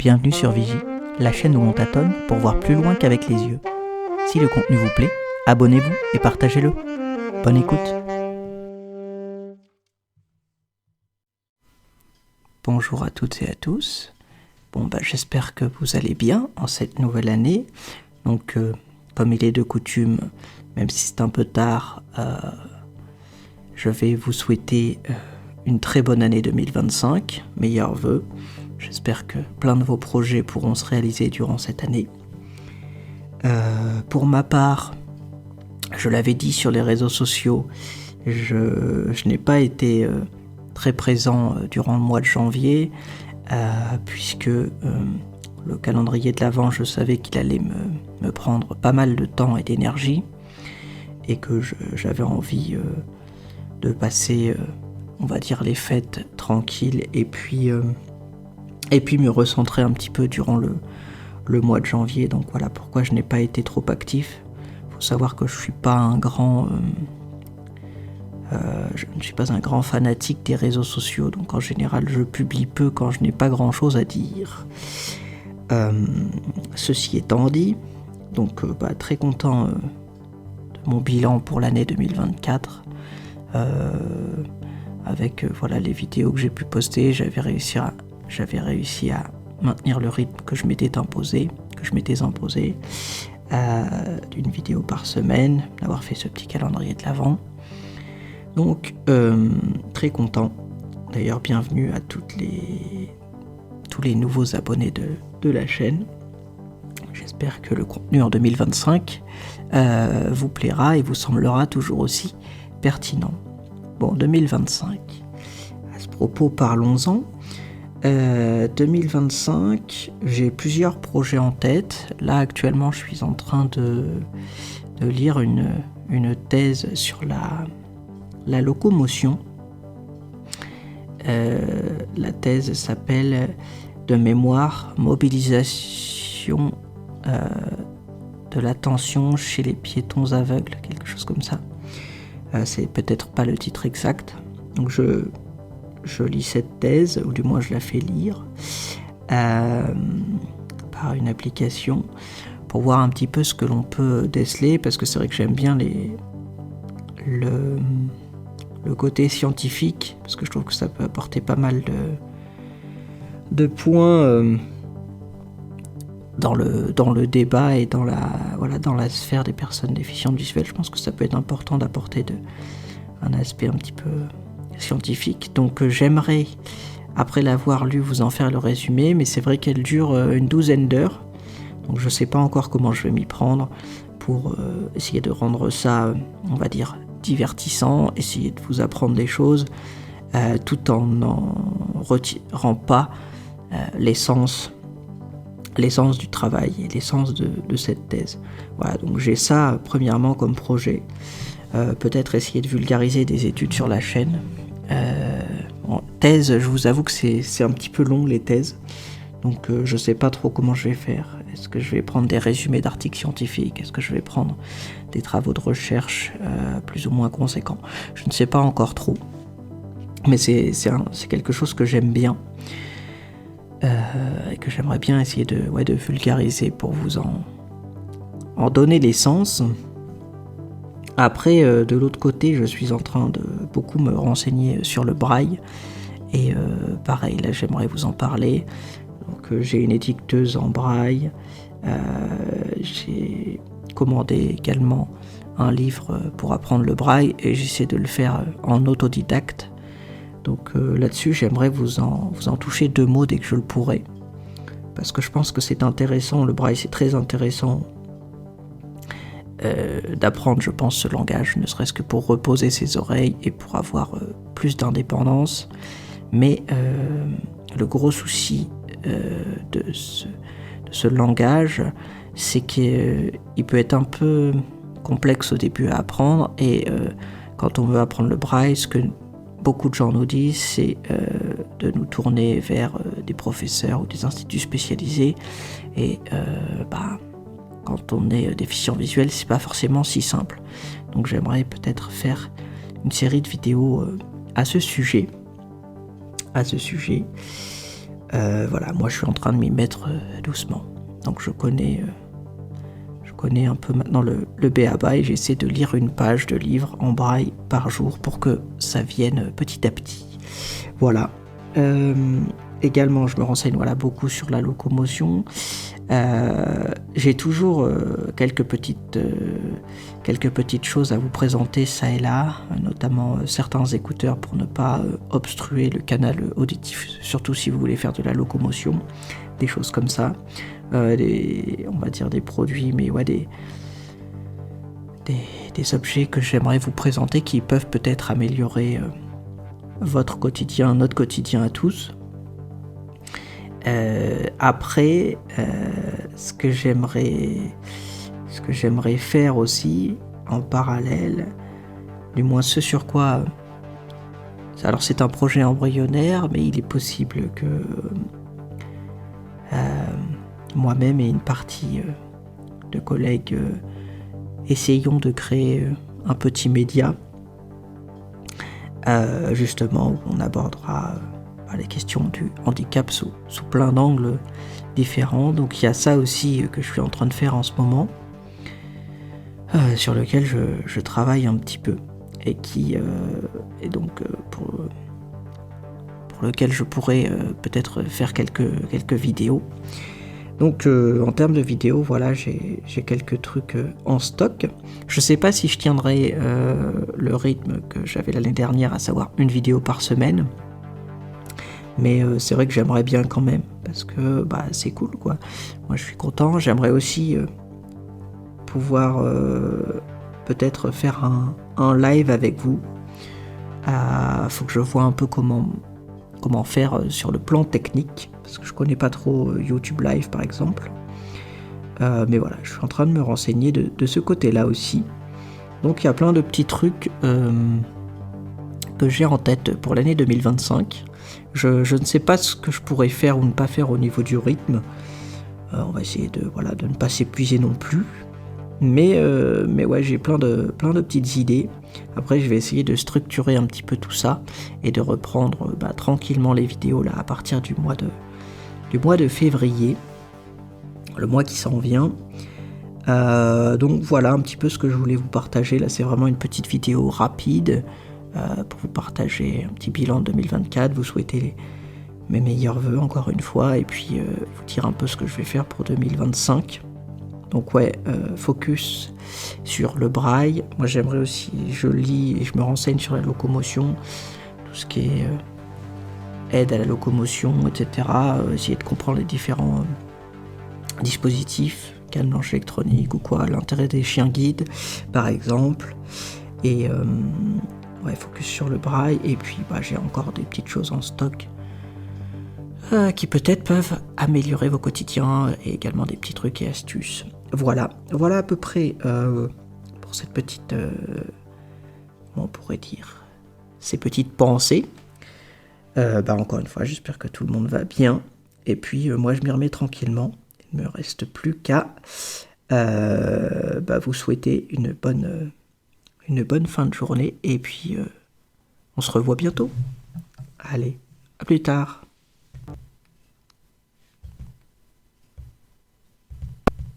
Bienvenue sur Vigie, la chaîne où on tâtonne pour voir plus loin qu'avec les yeux. Si le contenu vous plaît, abonnez-vous et partagez-le. Bonne écoute. Bonjour à toutes et à tous. J'espère que vous allez bien en cette nouvelle année. Donc, comme il est de coutume, même si c'est un peu tard, je vais vous souhaiter une très bonne année 2025, meilleurs vœux. J'espère que plein de vos projets pourront se réaliser durant cette année. Pour ma part, je l'avais dit sur les réseaux sociaux, je n'ai pas été très présent durant le mois de janvier, puisque le calendrier de l'Avent, je savais qu'il allait me prendre pas mal de temps et d'énergie, et que j'avais envie de passer, on va dire, les fêtes tranquilles, et puis me recentrer un petit peu durant le mois de janvier. Donc voilà pourquoi je n'ai pas été trop actif. Il faut savoir que je ne suis pas un grand fanatique des réseaux sociaux, donc en général je publie peu quand je n'ai pas grand chose à dire. Ceci étant dit, donc très content de mon bilan pour l'année 2024, avec les vidéos que j'ai pu poster. J'avais réussi à maintenir le rythme que je m'étais imposé, d'une vidéo par semaine, d'avoir fait ce petit calendrier de l'Avent. Donc, très content. D'ailleurs, bienvenue à tous les nouveaux abonnés de la chaîne. J'espère que le contenu en 2025 vous plaira et vous semblera toujours aussi pertinent. 2025. À ce propos, parlons-en. 2025, j'ai plusieurs projets en tête. Là, actuellement, je suis en train de lire une thèse sur la locomotion. La thèse s'appelle de mémoire mobilisation de l'attention chez les piétons aveugles, quelque chose comme ça. C'est peut-être pas le titre exact. Donc je lis cette thèse, ou du moins je la fais lire par une application pour voir un petit peu ce que l'on peut déceler, parce que c'est vrai que j'aime bien le côté scientifique, parce que je trouve que ça peut apporter pas mal de points dans le débat et dans la sphère des personnes déficientes visuelles. Je pense que ça peut être important d'apporter un aspect un petit peu scientifique. Donc j'aimerais, après l'avoir lu, vous en faire le résumé, mais c'est vrai qu'elle dure une douzaine d'heures, donc je ne sais pas encore comment je vais m'y prendre pour essayer de rendre ça, on va dire, divertissant, essayer de vous apprendre des choses, tout en n'en retirant pas l'essence du travail et l'essence de cette thèse. Voilà, donc j'ai ça premièrement comme projet. Peut-être essayer de vulgariser des études sur la chaîne. Thèse, je vous avoue que c'est un petit peu long, les thèses, donc je sais pas trop comment je vais faire. Est-ce que je vais prendre des résumés d'articles scientifiques? Est-ce que je vais prendre des travaux de recherche plus ou moins conséquents? Je ne sais pas encore trop, mais c'est quelque chose que j'aime bien et que j'aimerais bien essayer de vulgariser pour vous en donner l'essence. Après, de l'autre côté, je suis en train de beaucoup me renseigner sur le braille, et pareil, là j'aimerais vous en parler. Donc j'ai une étiqueteuse en braille, j'ai commandé également un livre pour apprendre le braille, et j'essaie de le faire en autodidacte. Donc là-dessus, j'aimerais vous en toucher deux mots dès que je le pourrai, parce que je pense que c'est intéressant, le braille c'est très intéressant d'apprendre, je pense, ce langage, ne serait-ce que pour reposer ses oreilles et pour avoir plus d'indépendance. Mais le gros souci de ce langage, c'est qu'il peut être un peu complexe au début à apprendre, et quand on veut apprendre le braille, ce que beaucoup de gens nous disent, c'est de nous tourner vers des professeurs ou des instituts spécialisés, et quand on est déficient visuel, c'est pas forcément si simple. Donc j'aimerais peut-être faire une série de vidéos à ce sujet. Voilà, moi je suis en train de m'y mettre doucement. Donc je connais un peu maintenant le b.a.-ba et j'essaie de lire une page de livre en braille par jour pour que ça vienne petit à petit. Voilà. Également, je me renseigne beaucoup sur la locomotion. J'ai toujours quelques petites choses à vous présenter ça et là, notamment certains écouteurs pour ne pas obstruer le canal auditif, surtout si vous voulez faire de la locomotion, des choses comme ça. On va dire des produits, mais des objets que j'aimerais vous présenter qui peuvent peut-être améliorer votre quotidien, notre quotidien à tous. Après, ce que j'aimerais faire aussi en parallèle, du moins ce sur quoi, alors c'est un projet embryonnaire, mais il est possible que moi-même et une partie de collègues essayons de créer un petit média, justement où on abordera les questions du handicap sous plein d'angles différents. Donc il y a ça aussi que je suis en train de faire en ce moment, sur lequel je travaille un petit peu et donc pour lequel je pourrais peut-être faire quelques vidéos. Donc en termes de vidéos, voilà, j'ai quelques trucs en stock. Je sais pas si je tiendrai le rythme que j'avais l'année dernière, à savoir une vidéo par semaine. Mais c'est vrai que j'aimerais bien quand même, parce que c'est cool quoi. Moi je suis content, j'aimerais aussi pouvoir peut-être faire un live avec vous. Faut que je vois un peu comment faire sur le plan technique, parce que je connais pas trop YouTube Live par exemple. Mais voilà, je suis en train de me renseigner de ce côté-là aussi. Donc il y a plein de petits trucs que j'ai en tête pour l'année 2025. Je ne sais pas ce que je pourrais faire ou ne pas faire au niveau du rythme. On va essayer de ne pas s'épuiser non plus. Mais ouais, j'ai plein de petites idées. Après, je vais essayer de structurer un petit peu tout ça et de reprendre tranquillement les vidéos là à partir du mois de février, le mois qui s'en vient. Donc voilà un petit peu ce que je voulais vous partager. Là, c'est vraiment une petite vidéo rapide pour vous partager un petit bilan de 2024, vous souhaiter mes meilleurs vœux encore une fois, et puis vous dire un peu ce que je vais faire pour 2025. Donc ouais, focus sur le braille. Moi j'aimerais aussi, je lis et je me renseigne sur la locomotion, tout ce qui est aide à la locomotion, etc. Essayer de comprendre les différents dispositifs, canne blanche électronique ou quoi, l'intérêt des chiens guides par exemple. Et ouais, focus sur le braille, et puis j'ai encore des petites choses en stock qui peut-être peuvent améliorer vos quotidiens, et également des petits trucs et astuces. Voilà à peu près pour cette petite, comment on pourrait dire, ces petites pensées. Encore une fois, j'espère que tout le monde va bien, et puis moi je m'y remets tranquillement. Il ne me reste plus qu'à vous souhaiter une bonne fin de journée, et puis on se revoit bientôt. Allez, à plus tard.